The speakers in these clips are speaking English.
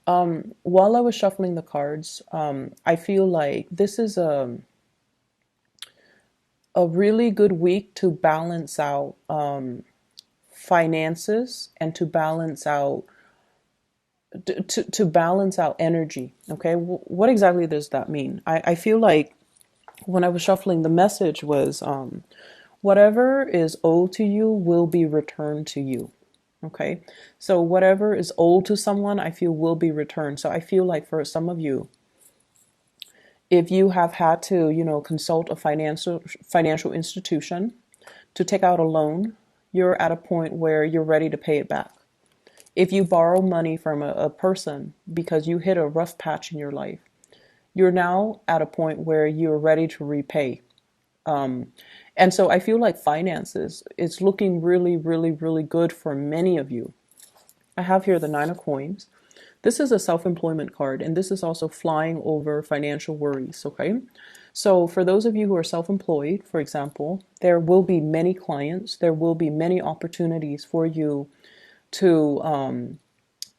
While I was shuffling the cards, I feel like this is a really good week to balance out finances and to balance out to balance out energy. Okay, what exactly does that mean? I feel like when I was shuffling, the message was whatever is owed to you will be returned to you. Okay, so whatever is owed to someone, I feel will be returned. So I feel like for some of you, if you have had to, consult a financial institution to take out a loan, you're at a point where you're ready to pay it back. If you borrow money from a person because you hit a rough patch in your life, you're now at a point where you're ready to repay. And so I feel like finances is looking really, really, really good for many of you. I have here the Nine of Coins. This is a self-employment card, and this is also flying over financial worries, okay? So for those of you who are self-employed, for example, there will be many clients, there will be many opportunities for you to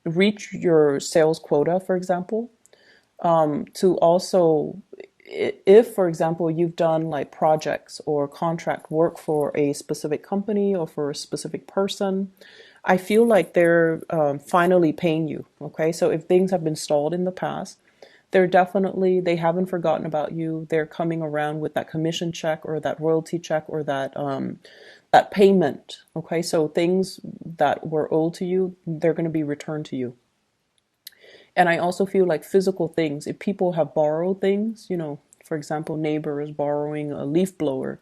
reach your sales quota, for example, to also, if, for example, you've done like projects or contract work for a specific company or for a specific person, I feel like they're finally paying you. Okay, so if things have been stalled in the past, they haven't forgotten about you. They're coming around with that commission check or that royalty check or that payment. Okay, so things that were owed to you, they're going to be returned to you. And I also feel like physical things, if people have borrowed things, for example, neighbor is borrowing a leaf blower,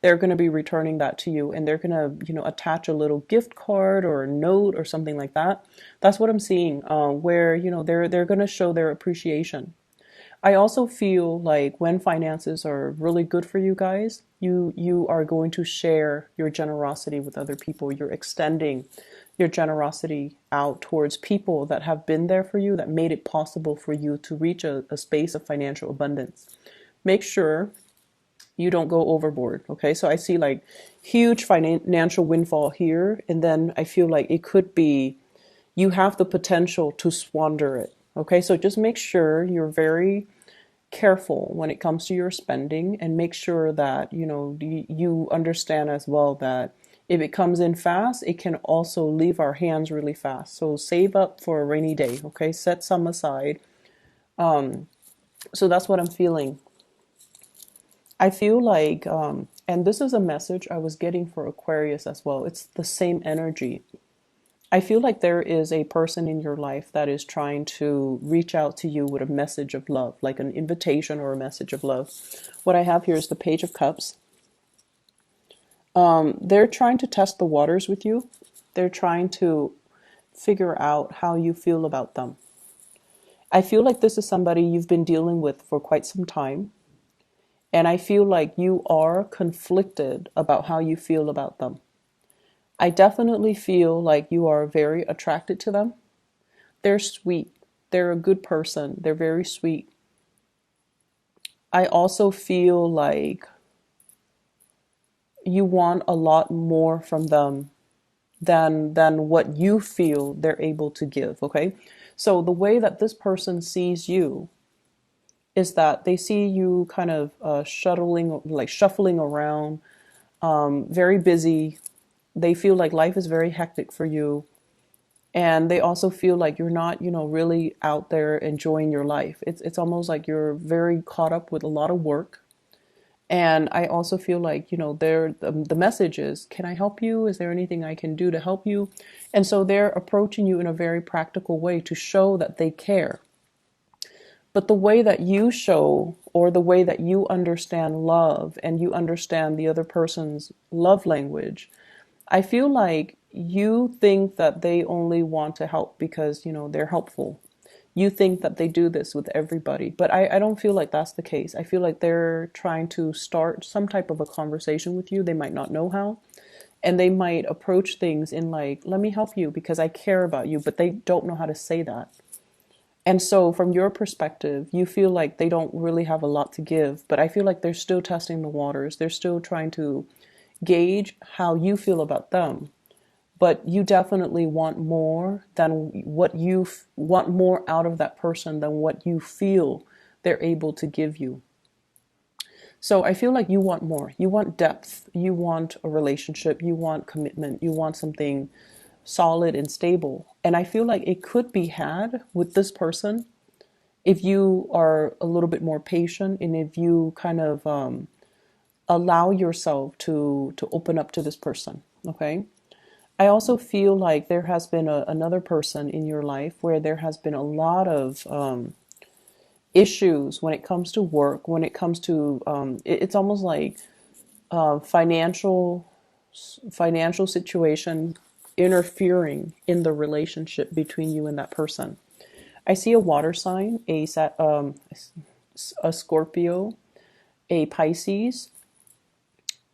they're going to be returning that to you, and they're going to, attach a little gift card or a note or something like that. That's what I'm seeing, where, they're going to show their appreciation. I also feel like when finances are really good for you guys, you are going to share your generosity with other people. You're extending your generosity out towards people that have been there for you, that made it possible for you to reach a space of financial abundance. Make sure you don't go overboard. Okay, so I see like huge financial windfall here, and then I feel like it could be you have the potential to squander it. Okay, so just make sure you're very careful when it comes to your spending, and make sure that you understand as well that if it comes in fast, it can also leave our hands really fast. So save up for a rainy day. Okay, set some aside. So that's what I'm feeling. I feel like, and this is a message I was getting for Aquarius as well. It's the same energy. I feel like there is a person in your life that is trying to reach out to you with a message of love, like an invitation or a message of love. What I have here is the Page of Cups. They're trying to test the waters with you. They're trying to figure out how you feel about them. I feel like this is somebody you've been dealing with for quite some time. And I feel like you are conflicted about how you feel about them. I definitely feel like you are very attracted to them. They're sweet. They're a good person. They're very sweet. I also feel like you want a lot more from them than what you feel they're able to give, okay? So the way that this person sees you is that they see you kind of shuffling around, very busy. They feel like life is very hectic for you. And they also feel like you're not, really out there enjoying your life. It's almost like you're very caught up with a lot of work. And I also feel like, the message is, can I help you? Is there anything I can do to help you? And so they're approaching you in a very practical way to show that they care. But the way that you show, or the way that you understand love and you understand the other person's love language, I feel like you think that they only want to help because, they're helpful. You think that they do this with everybody, but I don't feel like that's the case. I feel like they're trying to start some type of a conversation with you. They might not know how, and they might approach things in like, let me help you because I care about you, but they don't know how to say that. And so from your perspective, you feel like they don't really have a lot to give, but I feel like they're still testing the waters. They're still trying to gauge how you feel about them. but you definitely want more than what want more out of that person than what you feel they're able to give you. So I feel like you want more. You want depth. You want a relationship. You want commitment. You want something solid and stable. And I feel like it could be had with this person if you are a little bit more patient and if you kind of allow yourself to open up to this person. Okay. I also feel like there has been another person in your life where there has been a lot of issues when it comes to work, when it comes to it's almost like financial situation interfering in the relationship between you and that person. I see a water sign, a Scorpio, a Pisces,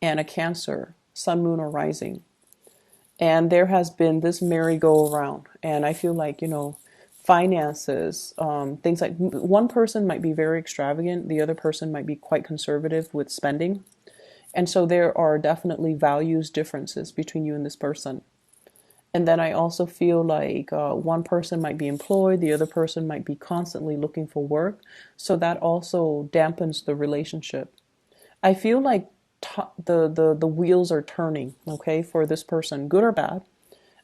and a Cancer, Sun, Moon, or Rising. And there has been this merry-go-round. And I feel like, finances, things like one person might be very extravagant, the other person might be quite conservative with spending. And so there are definitely values differences between you and this person. And then I also feel like one person might be employed, the other person might be constantly looking for work. So that also dampens the relationship. I feel like the wheels are turning, okay, for this person, good or bad.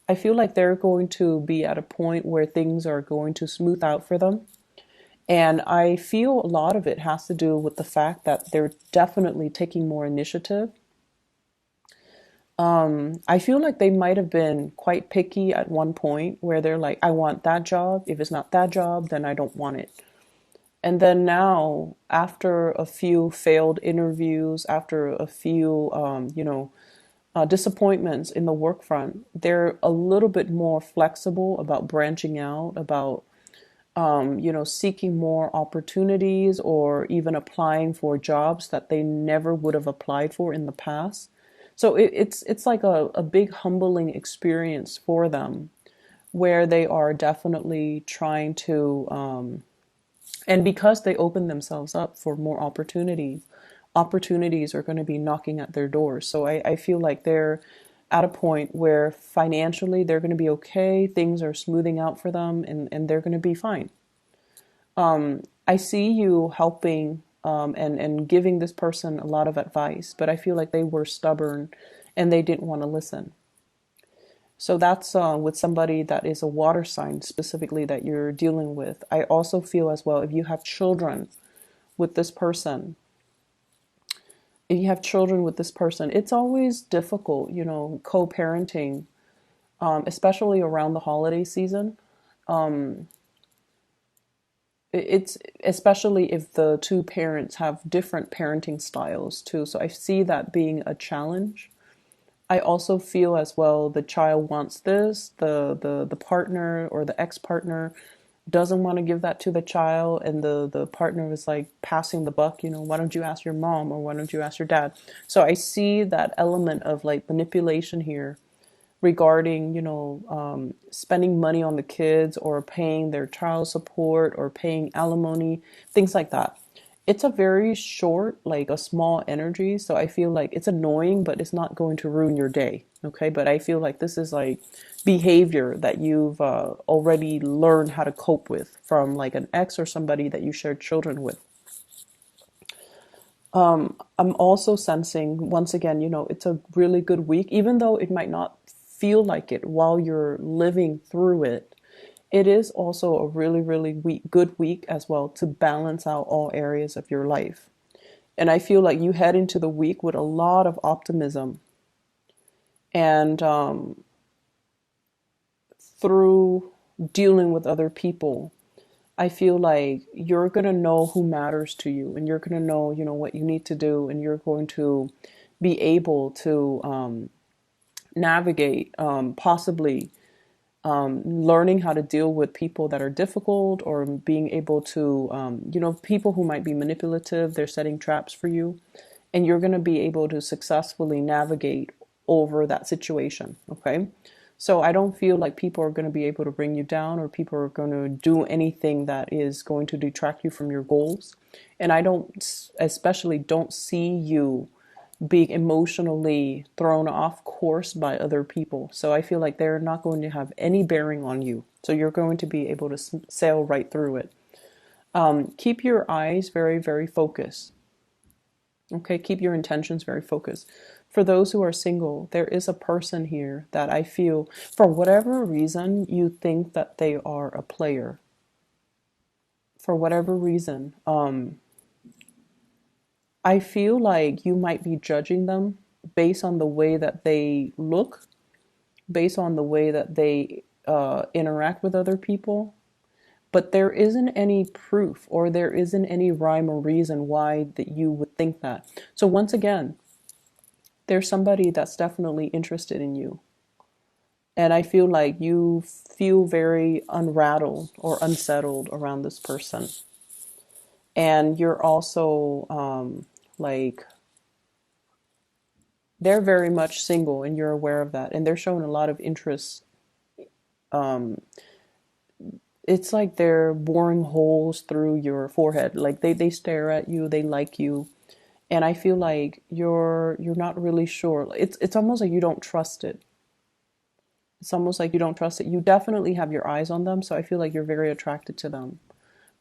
I feel like they're going to be at a point where things are going to smooth out for them. And I feel a lot of it has to do with the fact that they're definitely taking more initiative. I feel like they might have been quite picky at one point where they're like, I want that job. If it's not that job, then I don't want it. And then now, after a few failed interviews, after a few, disappointments in the work front, they're a little bit more flexible about branching out, about, seeking more opportunities or even applying for jobs that they never would have applied for in the past. So it's like a big humbling experience for them where they are definitely trying to, and because they open themselves up for more opportunities are going to be knocking at their doors. So I feel like they're at a point where financially they're going to be okay, things are smoothing out for them, and they're going to be fine. I see you helping and giving this person a lot of advice, but I feel like they were stubborn and they didn't want to listen. So that's with somebody that is a water sign specifically that you're dealing with. I also feel as well, if you have children with this person, it's always difficult, co-parenting, especially around the holiday season. Um, it's especially if the two parents have different parenting styles too. So I see that being a challenge. I also feel as well the child wants this, the partner or the ex-partner doesn't want to give that to the child, and the partner is like passing the buck, why don't you ask your mom or why don't you ask your dad? So I see that element of like manipulation here regarding, spending money on the kids or paying their child support or paying alimony, things like that. It's a very short, like a small energy. So I feel like it's annoying, but it's not going to ruin your day. Okay. But I feel like this is like behavior that you've already learned how to cope with from like an ex or somebody that you shared children with. I'm also sensing, once again, it's a really good week, even though it might not feel like it while you're living through it. It is also a really, really good week as well to balance out all areas of your life. And I feel like you head into the week with a lot of optimism. And through dealing with other people, I feel like you're going to know who matters to you and you're going to know, what you need to do, and you're going to be able to navigate, possibly learning how to deal with people that are difficult, or being able to, people who might be manipulative, they're setting traps for you, and you're going to be able to successfully navigate over that situation. Okay. So I don't feel like people are going to be able to bring you down, or people are going to do anything that is going to detract you from your goals. And I don't, especially don't see you being emotionally thrown off course by other people. So I feel like they're not going to have any bearing on you. So you're going to be able to sail right through it. Keep your eyes very, very focused. Okay, keep your intentions very focused. For those who are single, there is a person here that I feel, for whatever reason, you think that they are a player. For whatever reason, I feel like you might be judging them based on the way that they look, based on the way that they interact with other people. But there isn't any proof or there isn't any rhyme or reason why that you would think that. So once again, there's somebody that's definitely interested in you. And I feel like you feel very unrattled or unsettled around this person. And you're also like, they're very much single and you're aware of that. And they're showing a lot of interest. Um, it's like they're boring holes through your forehead. Like they stare at you, they like you. And I feel like you're not really sure. It's almost like you don't trust it. It's almost like you don't trust it. You definitely have your eyes on them, so I feel like you're very attracted to them.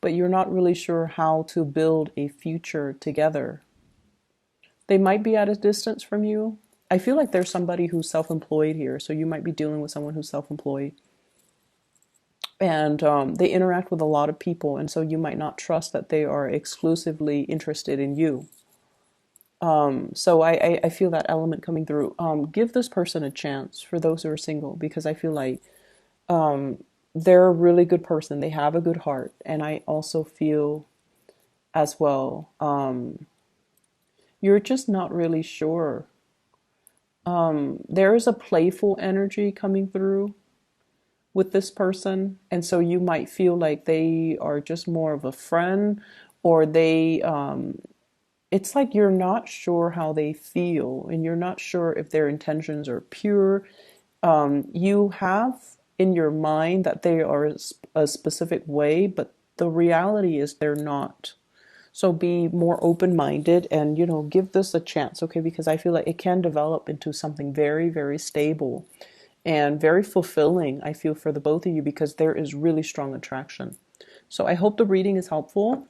But you're not really sure how to build a future together. They might be at a distance from you. I feel like there's somebody who's self-employed here, so you might be dealing with someone who's self-employed. And they interact with a lot of people, and so you might not trust that they are exclusively interested in you. So I feel that element coming through. Give this person a chance for those who are single, because I feel like they're a really good person. They have a good heart. And I also feel as well, you're just not really sure. There is a playful energy coming through with this person. And so you might feel like they are just more of a friend, or it's like you're not sure how they feel and you're not sure if their intentions are pure. You have in your mind that they are a specific way, but the reality is they're not. So be more open-minded and, give this a chance, okay? Because I feel like it can develop into something very, very stable and very fulfilling, I feel, for the both of you, because there is really strong attraction. So I hope the reading is helpful.